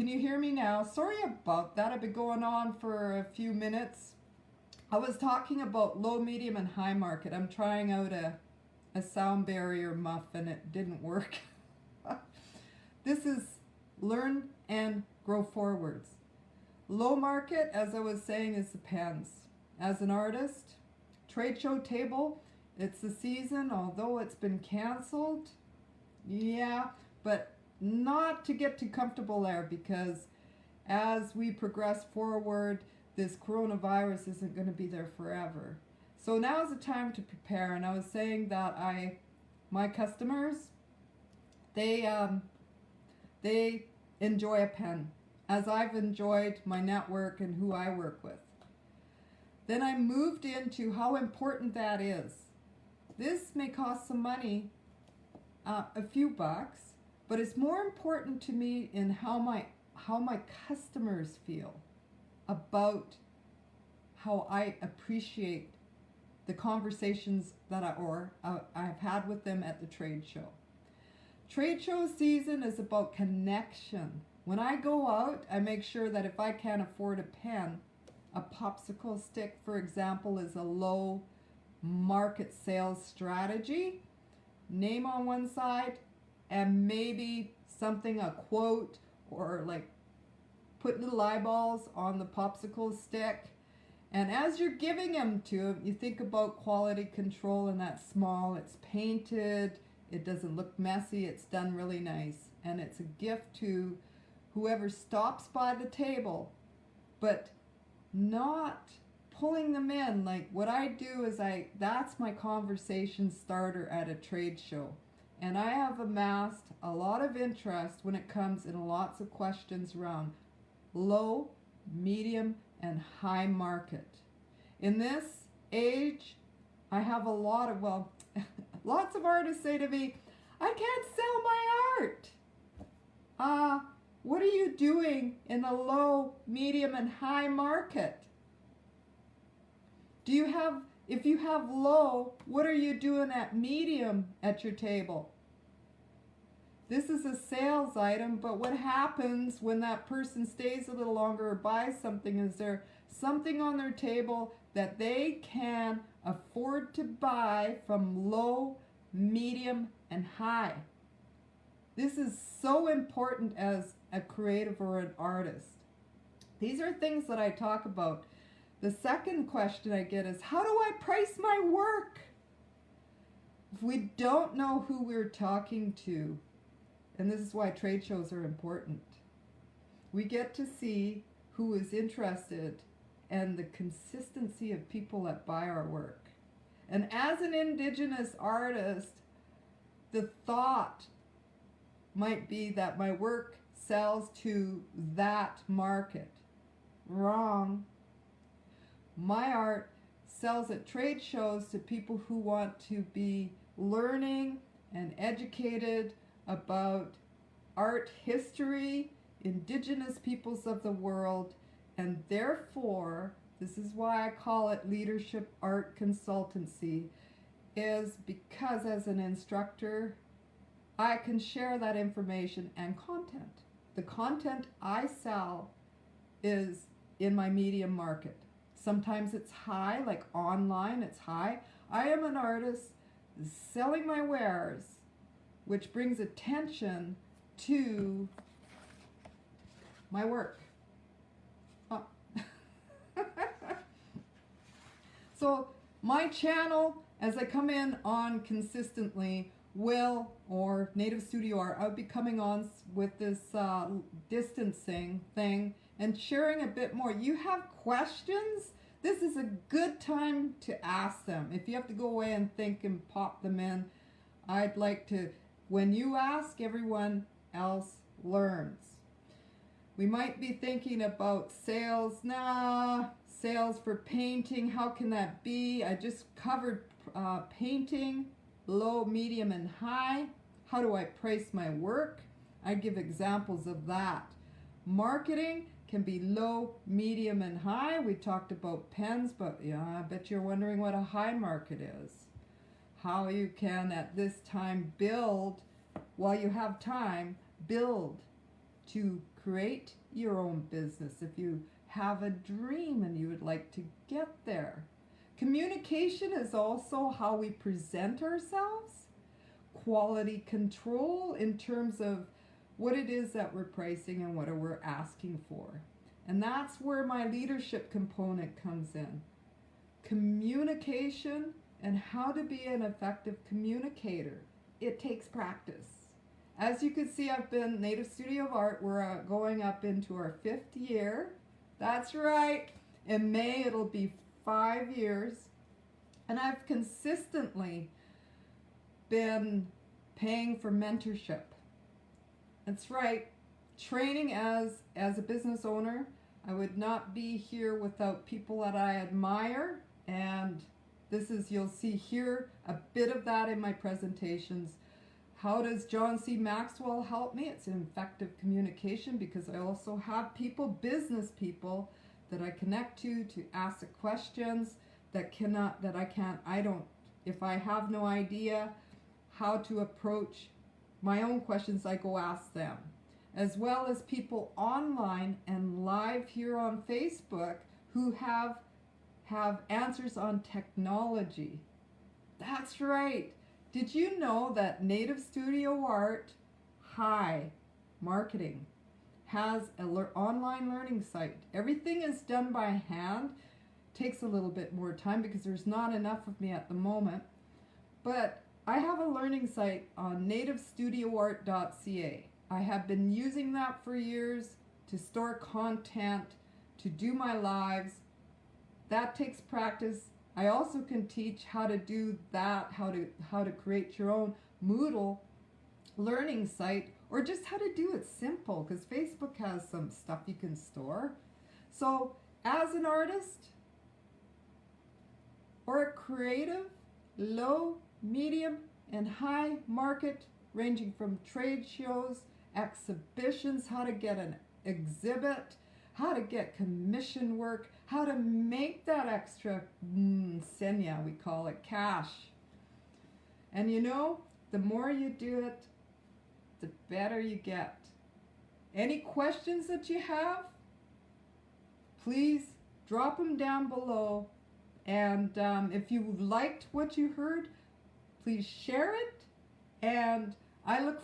Can you hear me now? Sorry about that. I've been going on for a few minutes. I was talking about low, medium, and high market. I'm trying out a sound barrier muff and it didn't work. This is learn and grow forwards. Low market, as I was saying, is the pens. As an artist, trade show table, it's the season, although it's been canceled. Yeah, but not to get too comfortable there, because as we progress forward, this coronavirus isn't going to be there forever. So now is the time to prepare. And I was saying that my customers, they enjoy a pen, as I've enjoyed my network and who I work with. Then I moved into how important that is. This may cost some money, a few bucks, but it's more important to me in how my customers feel about how I appreciate the conversations that I've had with them at the trade show. Trade show season is about connection. When I go out, I make sure that if I can't afford a pen, a popsicle stick, for example, is a low market sales strategy. Name on one side, and maybe something, a quote, or like put little eyeballs on the popsicle stick. And as you're giving them to them, you think about quality control, and that's small, it's painted, it doesn't look messy, it's done really nice. And it's a gift to whoever stops by the table, but not pulling them in. Like what I do is that's my conversation starter at a trade show. And I have amassed a lot of interest when it comes in lots of questions around low, medium, and high market. In this age, I have a lot of, lots of artists say to me, I can't sell my art. What are you doing in the low, medium, and high market? If you have low, what are you doing at medium at your table? This is a sales item, but what happens when that person stays a little longer or buys something? Is there something on their table that they can afford to buy from low, medium, and high? This is so important as a creative or an artist. These are things that I talk about. The second question I get is, how do I price my work? If we don't know who we're talking to, and this is why trade shows are important, we get to see who is interested and the consistency of people that buy our work. And as an Indigenous artist, the thought might be that my work sells to that market. Wrong. My art sells at trade shows to people who want to be learning and educated about art history, Indigenous peoples of the world, and therefore, this is why I call it leadership art consultancy, is because as an instructor, I can share that information and content. The content I sell is in my medium market. Sometimes it's high, like online, it's high. I am an artist selling my wares, which brings attention to my work. Oh. So my channel, as I come in on consistently, or Native Studio Art, I'll be coming on with this distancing thing and sharing a bit more. You have questions? This is a good time to ask them. If you have to go away and think and pop them in, I'd like to, when you ask, everyone else learns. We might be thinking about sales. Sales for painting, how can that be? I just covered painting, low, medium, and high. How do I price my work? I give examples of that. Marketing can be low, medium, and high. We talked about pens, but yeah, I bet you're wondering what a high market is. How you can at this time build, while you have time, build to create your own business, if you have a dream and you would like to get there. Communication is also how we present ourselves. Quality control in terms of what it is that we're pricing and what we're asking for. And that's where my leadership component comes in. Communication and how to be an effective communicator. It takes practice. As you can see, I've been Native Studio of Art. We're going up into our 5th year. That's right. In May, it'll be 5 years. And I've consistently been paying for mentorship. That's right. Training as a business owner. I would not be here without people that I admire. And this is, you'll see here a bit of that in my presentations. How does John C. Maxwell help me? It's in effective communication, because I also have people, business people, that I connect to ask the questions if I have no idea how to approach my own questions, I go ask them. As well as people online and live here on Facebook who have answers on technology. That's right. Did you know that Native Studio Art High Marketing has an online learning site? Everything is done by hand. Takes a little bit more time because there's not enough of me at the moment. But I have a learning site on nativestudioart.ca. I have been using that for years to store content, to do my lives. That takes practice. I also can teach how to do that, how to create your own Moodle learning site, or just how to do it simple, because Facebook has some stuff you can store. So as an artist or a creative, low, medium, and high market, ranging from trade shows, exhibitions, how to get an exhibit, how to get commission work, how to make that extra senya, we call it, cash. And you know, the more you do it, the better you get. Any questions that you have, please drop them down below. And if you liked what you heard, please share it. And I look